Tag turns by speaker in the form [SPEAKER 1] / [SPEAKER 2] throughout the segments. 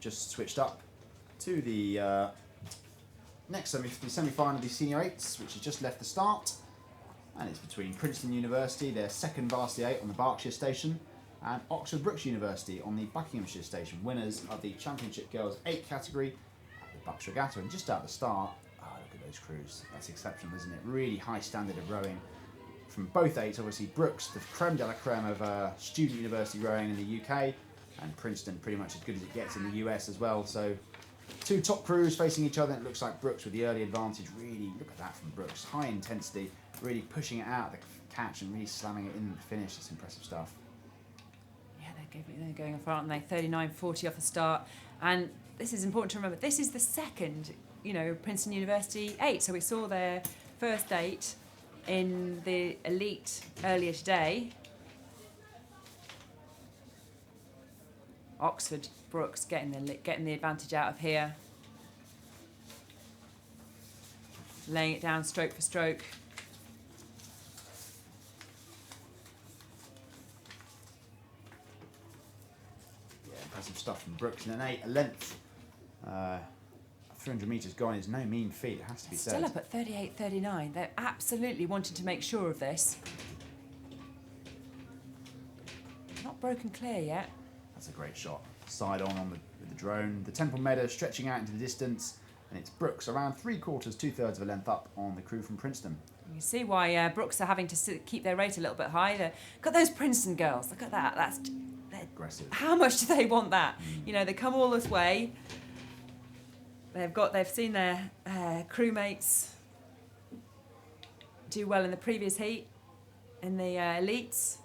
[SPEAKER 1] just switched up to the next semi-final of the Senior 8s, which has just left the start. And it's between Princeton University, their second Varsity 8 on the Berkshire station, and Oxford Brookes University on the Buckinghamshire station, winners of the Championship Girls 8 category at the Bucks Regatta. And just at the start, look at those crews. That's exceptional, isn't it? Really high standard of rowing from both 8s. Obviously, Brookes, the creme de la creme of student university rowing in the UK, and Princeton pretty much as good as it gets in the US as well. So 2 top crews facing each other. It looks like Brookes with the early advantage. Really, look at that from Brookes. High intensity, really pushing it out of the catch and really slamming it in the finish. It's impressive stuff.
[SPEAKER 2] Yeah, they're going off, aren't they? 39.40 off the start. And this is important to remember. This is the second, Princeton University 8. So we saw their first 8 in the elite earlier today. Oxford Brookes getting the advantage out of here, laying it down stroke for stroke.
[SPEAKER 1] Yeah, impressive stuff from Brookes in an 8, a length. 300 metres gone is no mean feat, it has to be said.
[SPEAKER 2] Still up at 38.39. They're absolutely wanting to make sure of this. Not broken clear yet.
[SPEAKER 1] That's a great shot. Side on with the drone. The Temple Meadow stretching out into the distance, and it's Brookes around 3/4, 2/3 of a length up on the crew from Princeton.
[SPEAKER 2] You see why Brookes are having to keep their rate a little bit high. Got those Princeton girls. Look at that. That's
[SPEAKER 1] aggressive.
[SPEAKER 2] How much do they want that? They come all this way. They've seen their crewmates do well in the previous heat in the elites.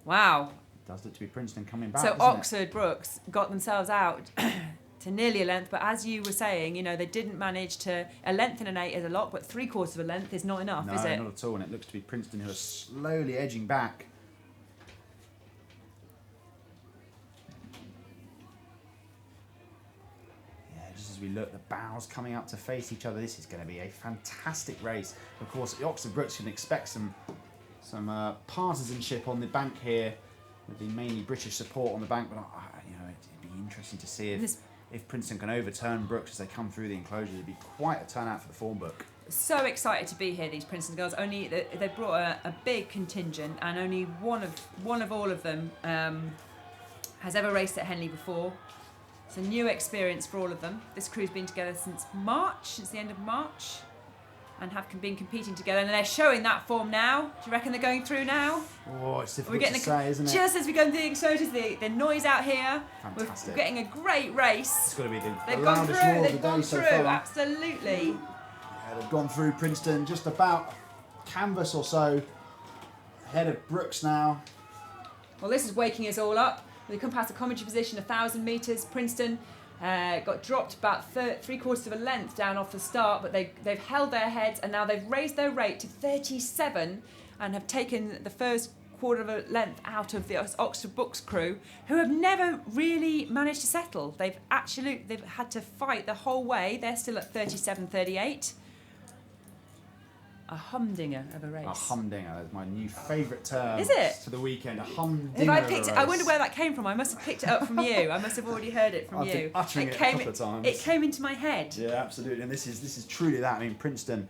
[SPEAKER 2] Wow.
[SPEAKER 1] Does look to be Princeton coming back.
[SPEAKER 2] So Oxford Brookes got themselves out to nearly a length, but as you were saying, they didn't manage to. A length in an 8 is a lot, but 3/4 of a length is not enough, is it?
[SPEAKER 1] No, not at all. And it looks to be Princeton who are slowly edging back. Yeah, just as we look, the bows coming up to face each other. This is going to be a fantastic race. Of course, the Oxford Brookes can expect some partisanship on the bank here, with the mainly British support on the bank, but it'd be interesting to see if Princeton can overturn Brookes as they come through the enclosure. It'd be quite a turnout for the form book.
[SPEAKER 2] So excited to be here, these Princeton girls. Only they brought a big contingent, and only one of all of them has ever raced at Henley before. It's a new experience for all of them. This crew's been together since the end of March. And have been competing together, and they're showing that form now. Do you reckon they're going through now?
[SPEAKER 1] Oh, it's difficult to say, isn't it?
[SPEAKER 2] Just as we go into the enclosures, the noise out here.
[SPEAKER 1] Fantastic.
[SPEAKER 2] We're getting a great race.
[SPEAKER 1] It's got to be the
[SPEAKER 2] They've
[SPEAKER 1] loudest roar of the day so far.
[SPEAKER 2] They've gone through, absolutely.
[SPEAKER 1] Yeah, they've gone through Princeton, just about a canvas or so ahead of Brookes now.
[SPEAKER 2] Well, this is waking us all up. We come past the commentary position, 1,000 metres. Princeton got dropped about 3/4 of a length down off the start, but they've held their heads, and now they've raised their rate to 37 and have taken the first quarter of a length out of the Oxford Brookes crew, who have never really managed to settle. They've had to fight the whole way. They're still at 37.38. A humdinger of a race.
[SPEAKER 1] A humdinger, that's my new favourite term.
[SPEAKER 2] Is it?
[SPEAKER 1] For the weekend, a humdinger of a race.
[SPEAKER 2] I wonder where that came from. I must have picked it up from you. I must have already heard it from
[SPEAKER 1] I've
[SPEAKER 2] you.
[SPEAKER 1] been uttering it a couple of times.
[SPEAKER 2] It came into my head.
[SPEAKER 1] Yeah, absolutely. And this is truly that. I mean, Princeton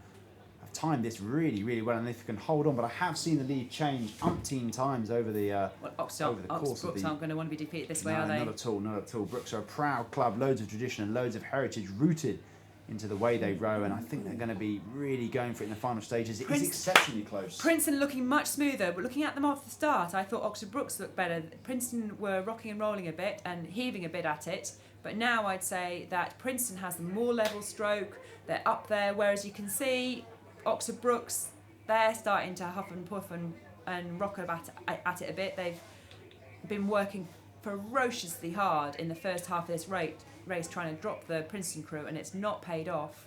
[SPEAKER 1] have timed this really, really well, and if they can hold on, but I have seen the lead change umpteen times over the course of the.
[SPEAKER 2] Brookes aren't going to want to be defeated this way,
[SPEAKER 1] no,
[SPEAKER 2] are they?
[SPEAKER 1] Not at all, not at all. Brookes are a proud club, loads of tradition and loads of heritage rooted into the way they row, and I think they're going to be really going for it in the final stages. It is exceptionally close.
[SPEAKER 2] Princeton looking much smoother, but looking at them off the start, I thought Oxford Brookes looked better. Princeton were rocking and rolling a bit and heaving a bit at it, but now I'd say that Princeton has the more level stroke. They're up there, whereas you can see Oxford Brookes, they're starting to huff and puff and rock at it a bit. They've been working ferociously hard in the first half of this race trying to drop the Princeton crew, and it's not paid off.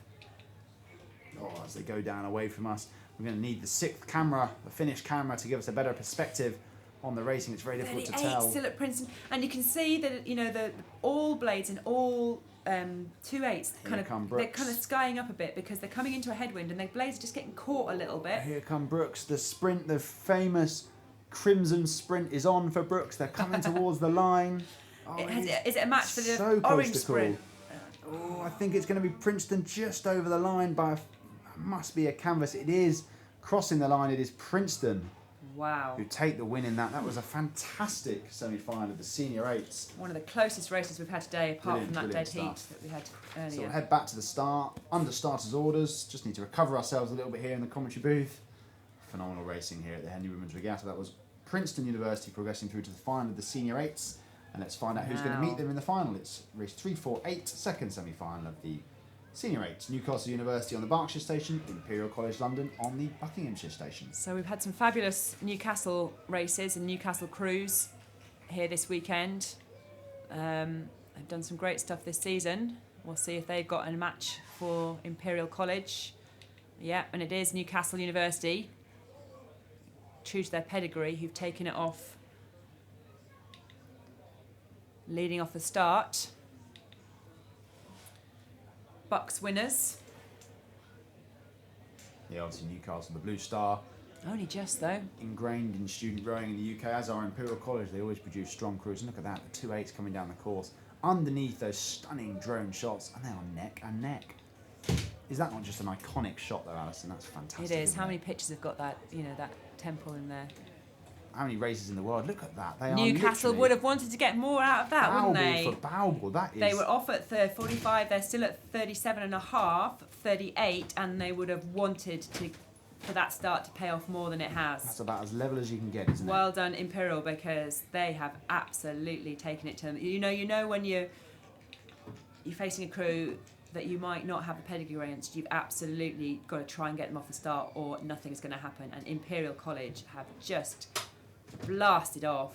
[SPEAKER 1] Oh, as they go down away from us, we're going to need the 6th camera, the Finnish camera, to give us a better perspective on the racing. It's very difficult to tell.
[SPEAKER 2] Still at Princeton, and you can see that the all blades and all 2/8 they're kind of skying up a bit because they're coming into a headwind, and their blades are just getting caught a little bit.
[SPEAKER 1] Here come Brookes. The sprint, the famous crimson sprint, is on for Brookes. They're coming towards the line. Oh,
[SPEAKER 2] Is it a match for the
[SPEAKER 1] so close
[SPEAKER 2] orange
[SPEAKER 1] to
[SPEAKER 2] sprint?
[SPEAKER 1] Oh, I think it's going to be Princeton just over the line by must be a canvas. It is crossing the line. It is Princeton
[SPEAKER 2] Wow.
[SPEAKER 1] who take the win in that. That was a fantastic semi-final of the senior eights.
[SPEAKER 2] One of the closest races we've had today, apart
[SPEAKER 1] Brilliant,
[SPEAKER 2] from that dead
[SPEAKER 1] brilliant
[SPEAKER 2] heat
[SPEAKER 1] stuff.
[SPEAKER 2] that we had
[SPEAKER 1] So
[SPEAKER 2] earlier.
[SPEAKER 1] we'll head back to the start. Under starters' orders. Just need to recover ourselves a little bit here in the commentary booth. Phenomenal racing here at the Henley Women's Regatta. That was Princeton University progressing through to the final of the senior eights. And let's find out who's going to meet them in the final. It's race 3, 4, 8, second semi-final of the senior eights. Newcastle University on the Berkshire station, Imperial College London on the Buckinghamshire station.
[SPEAKER 2] So we've had some fabulous Newcastle races and Newcastle crews here this weekend. They've done some great stuff this season. We'll see if they've got a match for Imperial College. Yeah, and it is Newcastle University, true to their pedigree, who've taken it off. Leading off the start. Bucks winners.
[SPEAKER 1] Yeah, obviously Newcastle, the Blue Star.
[SPEAKER 2] Only just though.
[SPEAKER 1] Ingrained in student rowing in the UK, as are Imperial College. They always produce strong crews. And look at that, the 2/8s coming down the course. Underneath those stunning drone shots, and they are neck and neck. Is that not just an iconic shot though, Alison? That's fantastic.
[SPEAKER 2] It is. How
[SPEAKER 1] isn't
[SPEAKER 2] many pictures have got that, that temple in there?
[SPEAKER 1] How many races in the world? Look at that. They
[SPEAKER 2] Newcastle would have wanted to get more out of that, wouldn't they?
[SPEAKER 1] For Bowball, that is...
[SPEAKER 2] They were off at 45, they're still at 37.5, 38, and they would have wanted for that start to pay off more than it has.
[SPEAKER 1] That's about as level as you can get, isn't it?
[SPEAKER 2] Well done, Imperial, because they have absolutely taken it to them. You know when you're facing a crew that you might not have a pedigree against, you've absolutely got to try and get them off the start or nothing's going to happen. And Imperial College have just blasted off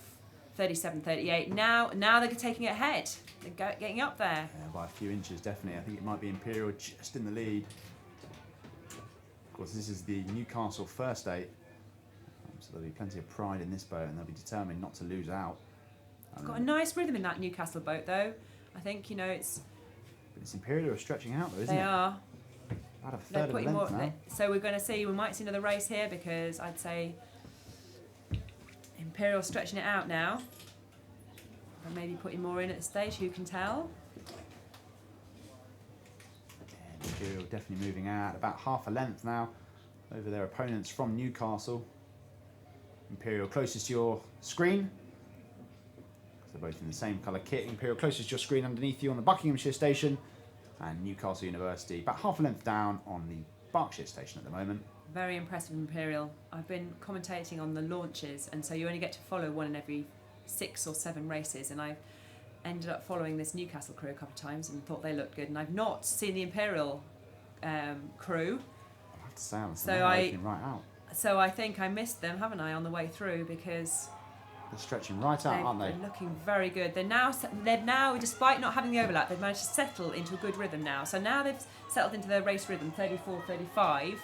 [SPEAKER 2] 37-38. Now they're taking it ahead. They're getting up there.
[SPEAKER 1] Yeah, by a few inches, definitely. I think it might be Imperial just in the lead. Of course, this is the Newcastle first eight, so there'll be plenty of pride in this boat, and they'll be determined not to lose out.
[SPEAKER 2] It's got a nice rhythm in that Newcastle boat, though. I think it's.
[SPEAKER 1] But it's Imperial who are stretching out, though, isn't it?
[SPEAKER 2] They are.
[SPEAKER 1] About a
[SPEAKER 2] They're
[SPEAKER 1] third of a
[SPEAKER 2] putting
[SPEAKER 1] length
[SPEAKER 2] more.
[SPEAKER 1] now.
[SPEAKER 2] So we're going to see. We might see another race here because I'd say Imperial stretching it out now, and maybe putting more in at the stage. Who can tell?
[SPEAKER 1] Yeah, Imperial definitely moving out about half a length now over their opponents from Newcastle. Imperial closest to your screen. They're both in the same colour kit. Imperial closest to your screen underneath you on the Buckinghamshire station, and Newcastle University about half a length down on the Berkshire station at the moment.
[SPEAKER 2] Very impressive, Imperial. I've been commentating on the launches, and so you only get to follow one in every 6 or 7 races, and I've ended up following this Newcastle crew a couple of times and thought they looked good, and I've not seen the Imperial crew.
[SPEAKER 1] I have to say, Alison,
[SPEAKER 2] So
[SPEAKER 1] they're opening right out.
[SPEAKER 2] So I think I missed them, haven't I, on the way through, because
[SPEAKER 1] They're stretching right out, aren't they?
[SPEAKER 2] they're looking very good. They're now, despite not having the overlap, they've managed to settle into a good rhythm now. So now they've settled into their race rhythm, 34-35.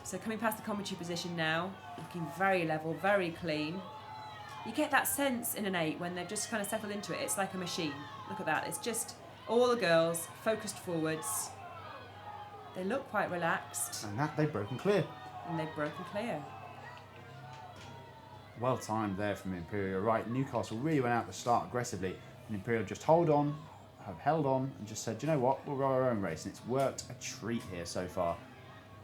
[SPEAKER 2] So coming past the commentary position now, looking very level, very clean. You get that sense in an 8 when they've just kind of settled into it. It's like a machine. Look at that. It's just all the girls focused forwards. They look quite relaxed,
[SPEAKER 1] And that they've broken clear.
[SPEAKER 2] and they've broken clear.
[SPEAKER 1] Well timed there from Imperial. Right, Newcastle really went out at the start aggressively, and Imperial just have held on, and just said, you know what, we'll row our own race, and it's worked a treat here so far.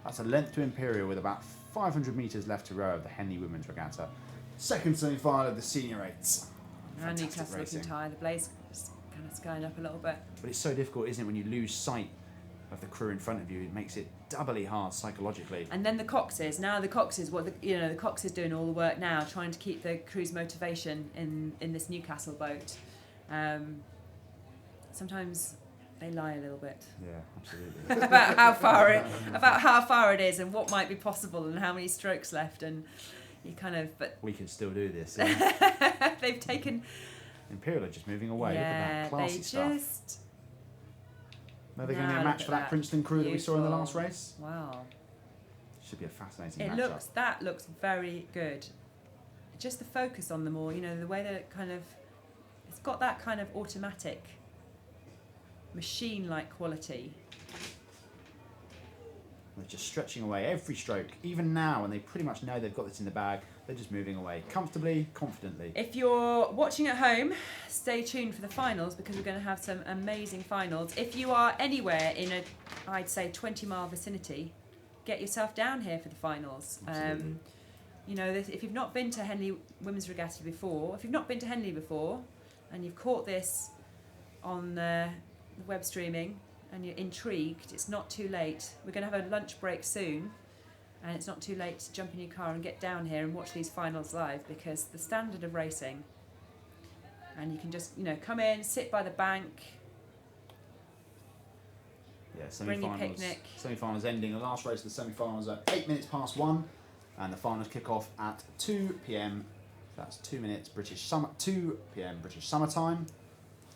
[SPEAKER 1] That's a length to Imperial with about 500 metres left to row of the Henley Women's Regatta. Second semi-final of the senior eights.
[SPEAKER 2] And
[SPEAKER 1] Fantastic
[SPEAKER 2] Newcastle
[SPEAKER 1] racing.
[SPEAKER 2] looking tired. The blaze is kind of skying up a little bit.
[SPEAKER 1] But it's so difficult, isn't it, when you lose sight of the crew in front of you? It makes it doubly hard psychologically.
[SPEAKER 2] And then the Coxes. Now the Coxes, the Cox is doing all the work now, trying to keep the crew's motivation in this Newcastle boat. Sometimes they lie a little bit
[SPEAKER 1] Yeah, absolutely.
[SPEAKER 2] about how far it is and what might be possible and how many strokes left, and you kind of. But
[SPEAKER 1] We can still do this. Yeah.
[SPEAKER 2] they've taken.
[SPEAKER 1] Imperial are just moving away.
[SPEAKER 2] Yeah,
[SPEAKER 1] Look at that classy
[SPEAKER 2] they
[SPEAKER 1] stuff.
[SPEAKER 2] just.
[SPEAKER 1] Are they going to
[SPEAKER 2] Now
[SPEAKER 1] be a
[SPEAKER 2] look
[SPEAKER 1] match
[SPEAKER 2] at
[SPEAKER 1] for that
[SPEAKER 2] that.
[SPEAKER 1] Princeton crew that we saw in the last
[SPEAKER 2] Beautiful.
[SPEAKER 1] race?
[SPEAKER 2] Wow.
[SPEAKER 1] Should be a fascinating
[SPEAKER 2] It
[SPEAKER 1] matchup.
[SPEAKER 2] looks very good. Just the focus on them all, the way that it's got that kind of automatic, machine-like quality.
[SPEAKER 1] They're just stretching away every stroke, even now, and they pretty much know they've got this in the bag. They're just moving away comfortably, confidently.
[SPEAKER 2] If you're watching at home, stay tuned for the finals because we're going to have some amazing finals. If you are anywhere in a, I'd say, 20-mile vicinity, get yourself down here for the finals. You know, if you've not been to Henley Women's Regatta before, and you've caught this on the web streaming and you're intrigued, it's not too late. We're going to have a lunch break soon. And it's not too late to jump in your car and get down here and watch these finals live because the standard of racing, and you can just, you know, come in, sit by the bank, bring your picnic.
[SPEAKER 1] Semi-finals ending. The last race of the semi-finals at 8 minutes past 1, and the finals kick off at 2 p.m. That's 2 p.m. British summer time.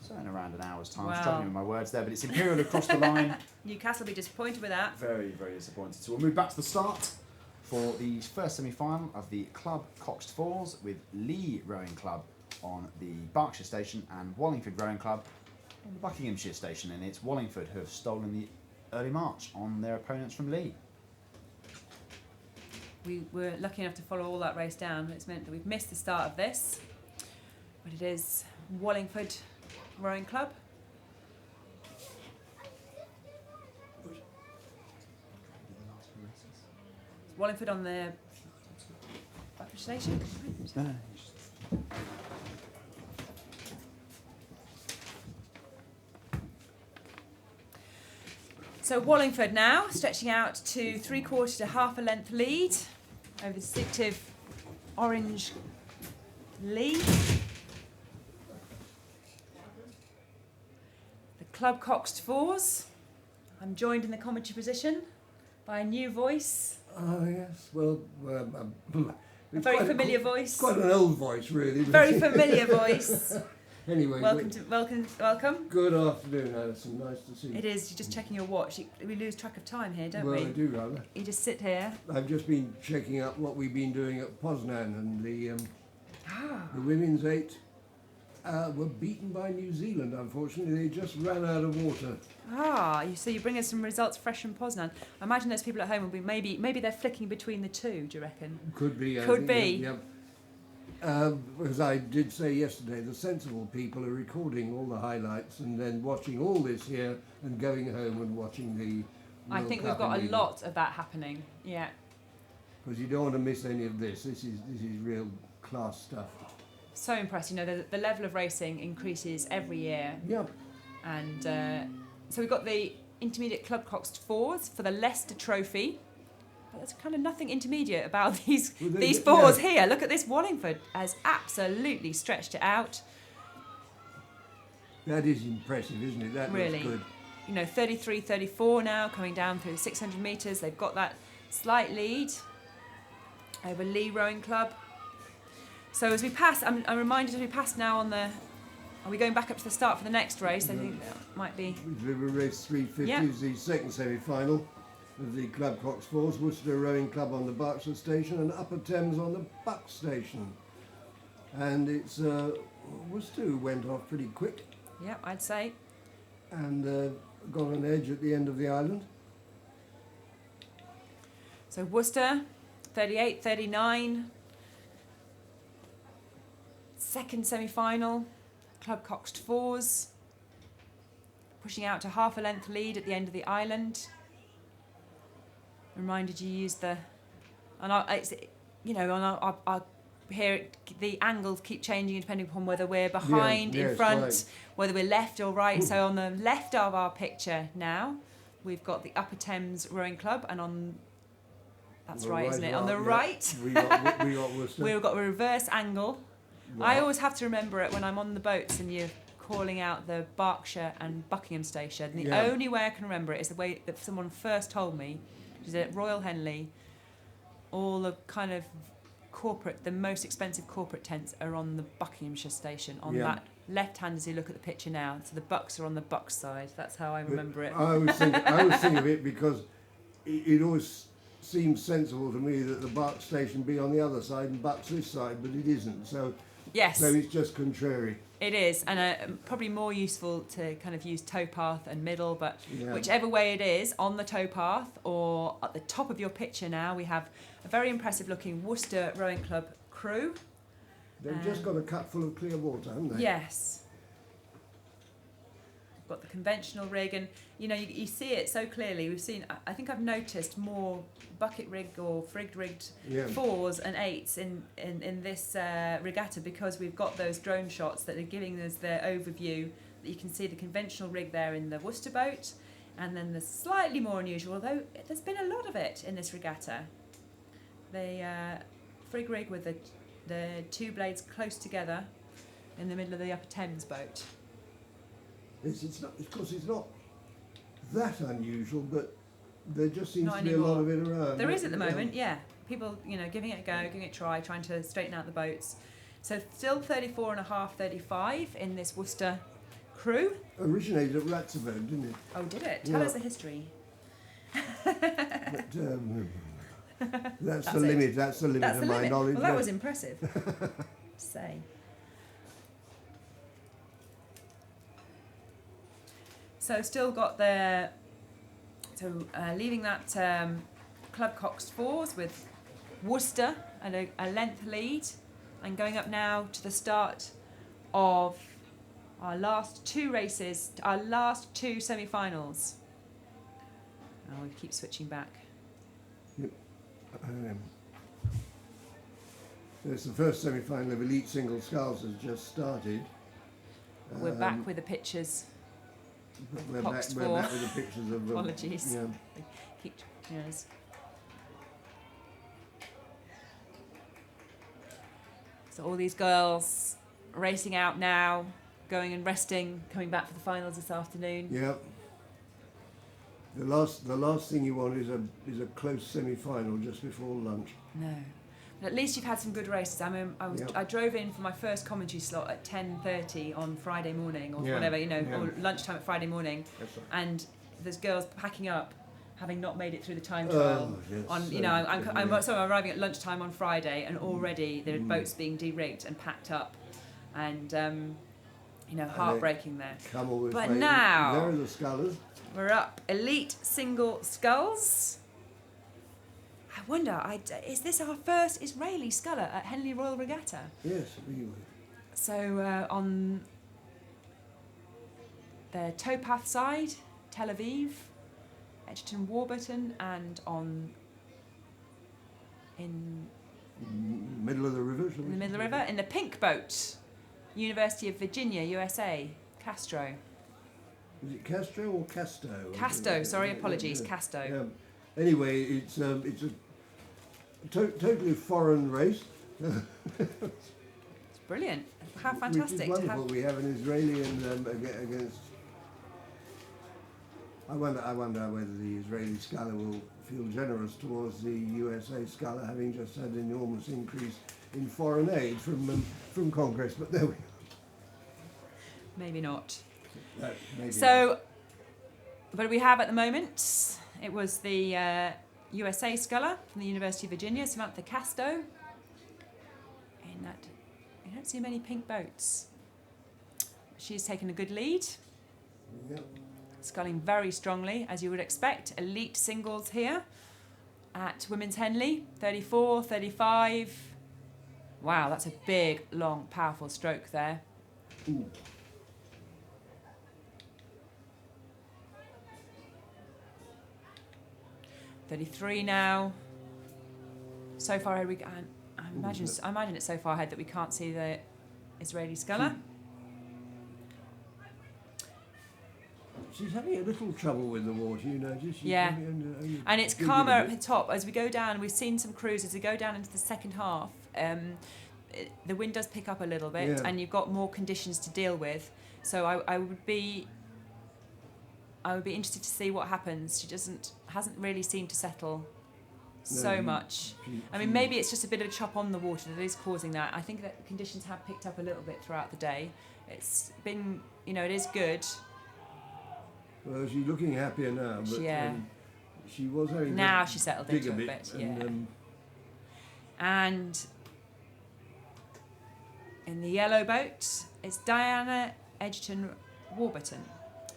[SPEAKER 1] So in around an hour's time. I'm struggling with my words there, but it's Imperial across the line.
[SPEAKER 2] Newcastle will be disappointed with that.
[SPEAKER 1] Very, very disappointed. So we'll move back to the start for the first semi-final of the Club Coxed Fours with Lee Rowing Club on the Berkshire Station and Wallingford Rowing Club on the Buckinghamshire Station. And it's Wallingford who have stolen the early march on their opponents from Lee.
[SPEAKER 2] We were lucky enough to follow all that race down. It's meant that we've missed the start of this, but it is Wallingford Rowing Club. Wallingford on the Buckinghamshire Station. So Wallingford now stretching out to 3/4 to half a length lead over the distinctive orange lead. The Club Coxed Fours. I'm joined in the commentary position by a new voice.
[SPEAKER 3] Oh, yes. Well,
[SPEAKER 2] A very familiar voice.
[SPEAKER 3] Quite an old voice, really.
[SPEAKER 2] Very familiar voice.
[SPEAKER 3] Anyway,
[SPEAKER 2] welcome.
[SPEAKER 3] Good afternoon, Alison. Nice to see you.
[SPEAKER 2] It is. You're just checking your watch. We lose track of time here, don't we?
[SPEAKER 3] Well, I do rather.
[SPEAKER 2] You just sit here.
[SPEAKER 3] I've just been checking up what we've been doing at Poznan, and the women's 8 were beaten by New Zealand. Unfortunately, they just ran out of water.
[SPEAKER 2] So you bring us some results fresh from Poznan. I imagine those people at home will be maybe they're flicking between the two. Do you reckon?
[SPEAKER 3] Could be.
[SPEAKER 2] Could be.
[SPEAKER 3] Yeah. As I did say yesterday, the sensible people are recording all the highlights and then watching all this here and going home and watching the
[SPEAKER 2] I think we've got a lot of that happening. Yeah.
[SPEAKER 3] Because you don't want to miss any of this. This is real class stuff.
[SPEAKER 2] So impressed. You know, the level of racing increases every year.
[SPEAKER 3] Yep.
[SPEAKER 2] And so we've got the intermediate Club Coxed Fours for the Leicester Trophy. But there's kind of nothing intermediate about these fours here. Look at this. Wallingford has absolutely stretched it out.
[SPEAKER 3] That is impressive, isn't it? That
[SPEAKER 2] really
[SPEAKER 3] looks good.
[SPEAKER 2] You know, 33, 34 now, coming down through 600 metres. They've got that slight lead over Lee Rowing Club. So as we pass, I'm reminded as we pass now on the... Are we going back up to the start for the next race? I think that might be...
[SPEAKER 3] Race 350 is the second semi-final of the Club Coxed Fours. Worcester Rowing Club on the Berkshire Station and Upper Thames on the Buck Station. And it's Worcester who went off pretty quick.
[SPEAKER 2] Yeah, I'd say.
[SPEAKER 3] And got an edge at the end of the island.
[SPEAKER 2] So Worcester, 38, 39. Second semi-final, Club Coxed Fours. Pushing out to half a length lead at the end of the island. Reminded you use the... And our here the angles keep changing depending upon whether we're behind, in front,
[SPEAKER 3] right.
[SPEAKER 2] Whether we're left or right. So on the left of our picture now, we've got the Upper Thames Rowing Club, and on... That's right, isn't it? On the right,
[SPEAKER 3] we got Worcester.
[SPEAKER 2] We've got a reverse angle.
[SPEAKER 3] Right.
[SPEAKER 2] I always have to remember it when I'm on the boats and you're calling out the Berkshire and Buckingham Station. The only way I can remember it is the way that someone first told me, which is at Royal Henley, all the kind of the most expensive corporate tents are on the Buckinghamshire Station, on that left hand as you look at the picture now. So the Bucks are on the Bucks side. That's how I remember it.
[SPEAKER 3] I always think of it because it always seems sensible to me that the Bucks Station be on the other side and Bucks this side, but it isn't. So
[SPEAKER 2] Yes.
[SPEAKER 3] So it's just contrary.
[SPEAKER 2] It is, and probably more useful to kind of use towpath and middle, but
[SPEAKER 3] Yeah.
[SPEAKER 2] whichever way it is, on the towpath or at the top of your picture now, we have a very impressive looking Worcester Rowing Club crew.
[SPEAKER 3] They've just got a cup full of clear water, haven't they?
[SPEAKER 2] Yes. Got the conventional rig, and you see it so clearly. We've seen, I think I've noticed more bucket rig or frigged rigged
[SPEAKER 3] Yeah.
[SPEAKER 2] 4s and 8s in this regatta, because we've got those drone shots that are giving us the overview. That you can see the conventional rig there in the Worcester boat, and then the slightly more unusual, although there's been a lot of it in this regatta, the frig rig with the two blades close together in the middle of the Upper Thames boat.
[SPEAKER 3] It's not, of course, it's not that unusual, but there just seems
[SPEAKER 2] Not
[SPEAKER 3] to be a lot of
[SPEAKER 2] anymore.
[SPEAKER 3] it around.
[SPEAKER 2] There is at the moment, yeah. People, giving it a go, giving it a try, trying to straighten out the boats. So still 34.5, 35 in this Worcester crew.
[SPEAKER 3] Originated at Ratzeburg, didn't it?
[SPEAKER 2] Oh, did it? Tell
[SPEAKER 3] Yeah.
[SPEAKER 2] us the history.
[SPEAKER 3] But, that's the
[SPEAKER 2] it.
[SPEAKER 3] limit. That's the limit
[SPEAKER 2] That's
[SPEAKER 3] of
[SPEAKER 2] the
[SPEAKER 3] my
[SPEAKER 2] limit.
[SPEAKER 3] knowledge.
[SPEAKER 2] Well, that was impressive. to say. So still got the... So leaving that Club Cox 4s with Worcester and a length lead, and going up now to the start of our last two races, our last two semi-finals. Oh, we keep switching back.
[SPEAKER 3] It's the first semi-final of Elite Single Sculls has just started.
[SPEAKER 2] We're back with the pictures.
[SPEAKER 3] We're
[SPEAKER 2] Cox
[SPEAKER 3] back
[SPEAKER 2] four.
[SPEAKER 3] with the pictures of
[SPEAKER 2] Apologies.
[SPEAKER 3] Yeah.
[SPEAKER 2] Keep, yes. So all these girls racing out now, going and resting, coming back for the finals this afternoon.
[SPEAKER 3] Yeah. The last thing you want is a close semi-final just before lunch.
[SPEAKER 2] No. But at least you've had some good races. I drove in for my first commentary slot at 10:30 on Friday morning, or whatever, or lunchtime at Friday morning, and there's girls packing up, having not made it through the time trial. I'm arriving at lunchtime on Friday, and already the boat's being de-rigged and packed up, and heartbreaking there. But now
[SPEAKER 3] there are the scullers.
[SPEAKER 2] We're up elite single sculls. I wonder, is this our first Israeli sculler at Henley Royal Regatta?
[SPEAKER 3] Yes, we were.
[SPEAKER 2] So on the towpath side, Tel Aviv, Edgerton Warburton, and in
[SPEAKER 3] Middle of the river.
[SPEAKER 2] the middle of the river, in the pink boat, University of Virginia, USA, Castro.
[SPEAKER 3] Is it Castro or Casto?
[SPEAKER 2] Casto, sorry, apologies, Casto.
[SPEAKER 3] Yeah. Anyway, it's a totally foreign race.
[SPEAKER 2] It's brilliant. How
[SPEAKER 3] Which
[SPEAKER 2] fantastic
[SPEAKER 3] is
[SPEAKER 2] to
[SPEAKER 3] wonderful.
[SPEAKER 2] have.
[SPEAKER 3] We have an Israeli and against. I wonder whether the Israeli sculler will feel generous towards the USA sculler, having just had an enormous increase in foreign aid from Congress. But there we go.
[SPEAKER 2] Maybe not.
[SPEAKER 3] Maybe
[SPEAKER 2] So, but we have at the moment, it was the USA sculler from the University of Virginia, Samantha Casto. In that, you don't see many pink boats. She's taken a good lead,
[SPEAKER 3] Yep.
[SPEAKER 2] sculling very strongly, as you would expect. Elite singles here at Women's Henley, 34, 35. Wow, that's a big, long, powerful stroke there.
[SPEAKER 3] Ooh.
[SPEAKER 2] 33 now. So far ahead, I imagine it's so far ahead that we can't see the Israeli sculler.
[SPEAKER 3] She's having a little trouble with the water, She's
[SPEAKER 2] Yeah.
[SPEAKER 3] only
[SPEAKER 2] And it's
[SPEAKER 3] digging
[SPEAKER 2] calmer
[SPEAKER 3] a
[SPEAKER 2] at
[SPEAKER 3] bit.
[SPEAKER 2] the top. As we go down, we've seen some crews, as we go down into the second half, the wind does pick up a little bit,
[SPEAKER 3] Yeah.
[SPEAKER 2] and you've got more conditions to deal with. So I would be interested to see what happens. She hasn't really seemed to settle so much. I mean, maybe it's just a bit of a chop on the water that is causing that. I think that conditions have picked up a little bit throughout the day. It's been, it is good.
[SPEAKER 3] Well, she's looking happier now, but she was having
[SPEAKER 2] Now
[SPEAKER 3] to
[SPEAKER 2] she settled
[SPEAKER 3] dig
[SPEAKER 2] into
[SPEAKER 3] a
[SPEAKER 2] it a
[SPEAKER 3] bit,
[SPEAKER 2] bit, yeah.
[SPEAKER 3] and,
[SPEAKER 2] And In the yellow boat is Diana Edgerton Warburton,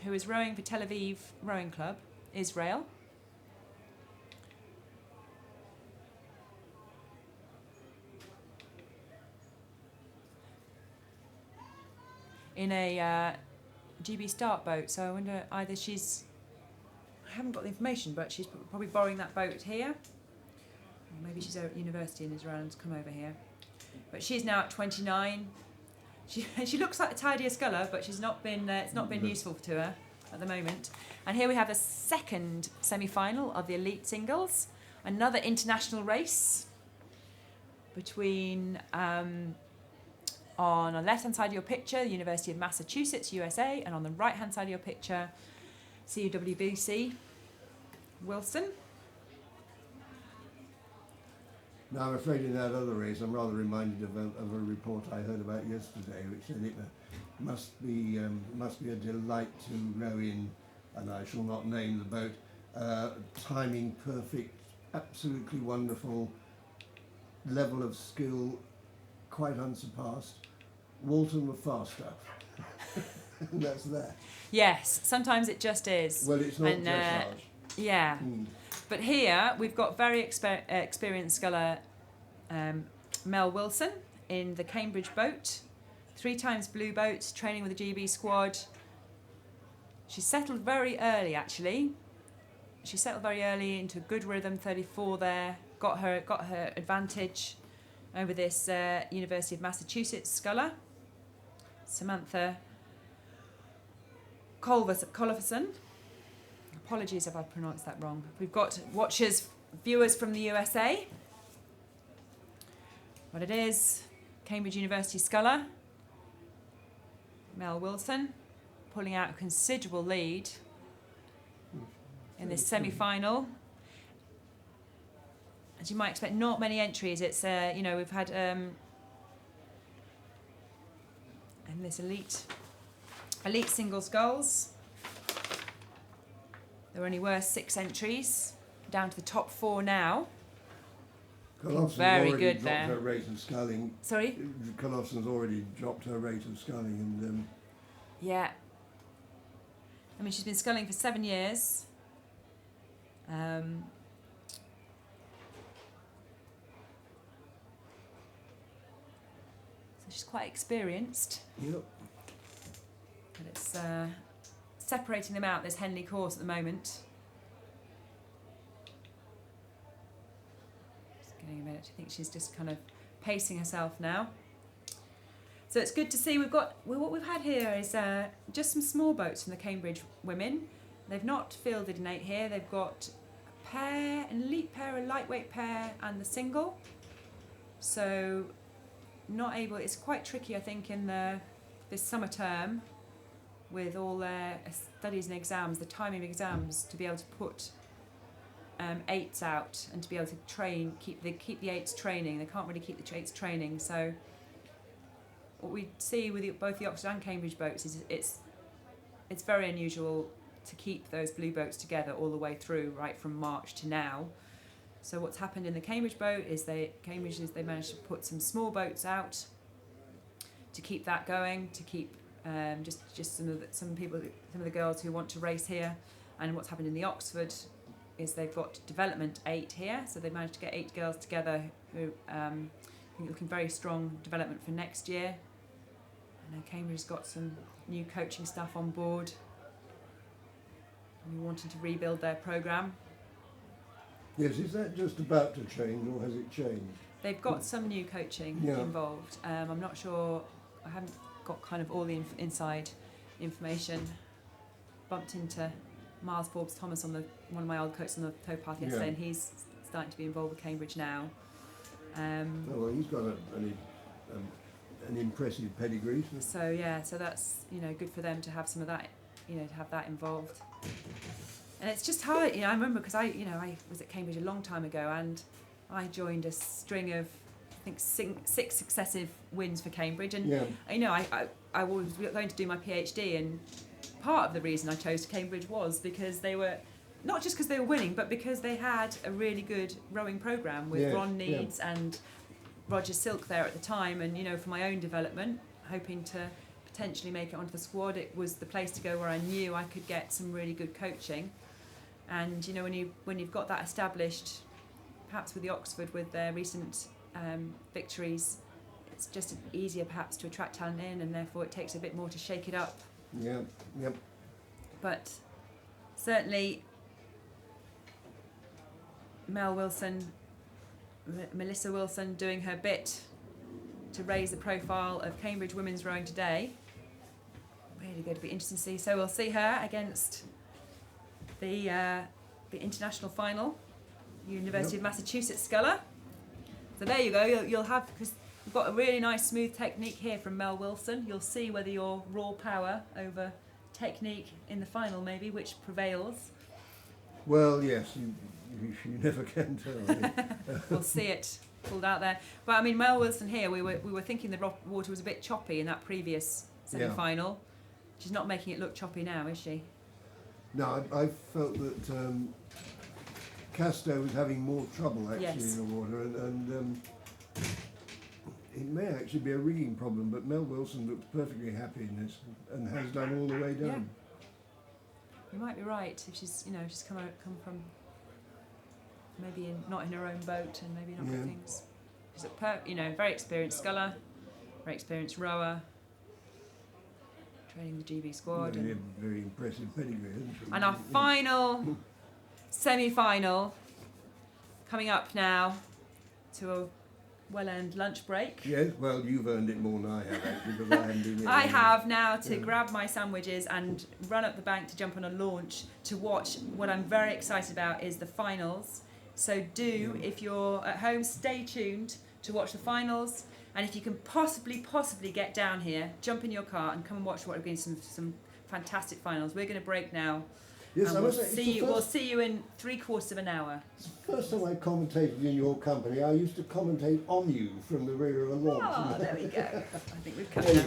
[SPEAKER 2] who is rowing for Tel Aviv Rowing Club, Israel. In a GB Start boat, so I wonder either she's, I haven't got the information, but she's probably borrowing that boat here. Or maybe she's at university in Israel and come over here. But she's now at 29. She looks like the tidiest sculler, but she's not been. It's not been useful to her at the moment. And here we have the second semi-final of the elite singles. Another international race between on the left-hand side of your picture, the University of Massachusetts, USA, and on the right-hand side of your picture, CUWBC Wilson.
[SPEAKER 3] Now, I'm afraid in that other race, I'm rather reminded of a report I heard about yesterday, which said it must be a delight to row in, and I shall not name the boat. Timing perfect, absolutely wonderful, level of skill quite unsurpassed. Walton were faster. And that's that.
[SPEAKER 2] Yes, sometimes it just is.
[SPEAKER 3] Well, it's not dressage.
[SPEAKER 2] Yeah. But here we've got very experienced sculler Mel Wilson in the Cambridge boat, 3 times blue boat, training with the GB squad. She settled very early, actually. She settled very early into a good rhythm, 34 there, got her advantage over this University of Massachusetts sculler, Samantha Colverson. Apologies if I pronounced that wrong. We've got viewers from the USA. What it is, Cambridge University sculler, Mel Wilson, pulling out a considerable lead in this semi-final. As you might expect, not many entries. It's we've had in this elite singles sculls. There only were 6 entries, down to the top 4 now. Very good there.
[SPEAKER 3] Her rate of sculling.
[SPEAKER 2] Sorry?
[SPEAKER 3] Colofson's already dropped her rate of sculling, and
[SPEAKER 2] yeah. I mean, she's been sculling for 7 years. So she's quite experienced.
[SPEAKER 3] Yep.
[SPEAKER 2] But it's separating them out, this Henley course at the moment. Just getting a minute. I think she's just kind of pacing herself now. So it's good to see. What we've had here is just some small boats from the Cambridge women. They've not fielded an 8 here. They've got a pair, an elite pair, a lightweight pair, and the single. So not able. It's quite tricky, I think, in this summer term, with all their studies and exams, the timing of exams, to be able to put 8s out and to be able to train, keep the 8s training. They can't really keep the 8s training. So what we see with both the Oxford and Cambridge boats is it's very unusual to keep those blue boats together all the way through, right from March to now. So what's happened in the Cambridge boat is they managed to put some small boats out to keep that going, to keep just some of the girls who want to race here. And what's happened in the Oxford is they've got development 8 here, so they've managed to get 8 girls together who I think looking very strong development for next year. I know Cambridge's got some new coaching staff on board and wanting to rebuild their programme.
[SPEAKER 3] Yes, is that just about to change, or has it changed?
[SPEAKER 2] They've got some new coaching involved. I'm not sure, I haven't got kind of all the inside information. Bumped into Miles Forbes Thomas, one of my old coaches on the towpath yesterday, and he's starting to be involved with Cambridge now.
[SPEAKER 3] Well, he's got an impressive pedigree.
[SPEAKER 2] So that's good for them to have some of that, to have that involved. And it's just hard, I remember because I was at Cambridge a long time ago, and I joined a string of, I think, 6 successive wins for Cambridge, and I was going to do my PhD, and part of the reason I chose Cambridge was because they were, not just because they were winning, but because they had a really good rowing programme with Ron Needs and Roger Silk there at the time, and for my own development, hoping to potentially make it onto the squad, it was the place to go where I knew I could get some really good coaching. And when you've got that established, perhaps with the Oxford, with their recent victories, it's just easier perhaps to attract talent in, and therefore it takes a bit more to shake it up.
[SPEAKER 3] Yeah, yep.
[SPEAKER 2] But certainly Melissa Wilson doing her bit to raise the profile of Cambridge women's rowing today. Really going to be interesting to see. So we'll see her against the international final, University of Massachusetts sculler. So there you go. You'll have, because we've got a really nice smooth technique here from Mel Wilson. You'll see whether your raw power over technique in the final, maybe, which prevails.
[SPEAKER 3] Well, yes, you never can tell.
[SPEAKER 2] We'll see it pulled out there. But I mean, Mel Wilson here, we were thinking the water was a bit choppy in that previous semi-final. She's not making it look choppy now, is she?
[SPEAKER 3] No, I felt that Casto was having more trouble actually in the water, and it may actually be a rigging problem, but Mel Wilson looks perfectly happy in this and has done all the way down.
[SPEAKER 2] Yeah. You might be right if she's she's come from maybe not in her own boat and maybe not with things. She's a very experienced sculler, very experienced rower, training the GB squad.
[SPEAKER 3] Yeah, very impressive pedigree, isn't she?
[SPEAKER 2] And our final semi-final coming up now to a well-earned lunch break.
[SPEAKER 3] Yes, well, you've earned it more than I have actually, because I haven't been here.
[SPEAKER 2] I have now to grab my sandwiches and run up the bank to jump on a launch to watch. What I'm very excited about is the finals. So if you're at home, stay tuned to watch the finals. And if you can possibly get down here, jump in your car and come and watch what have been some fantastic finals. We're going to break now.
[SPEAKER 3] Yes,
[SPEAKER 2] and we'll see you in 3/4 of an hour.
[SPEAKER 3] It's the first time I commentated in your company. I used to commentate on you from the rear of a launch.
[SPEAKER 2] Oh, there we go. I think we've come now.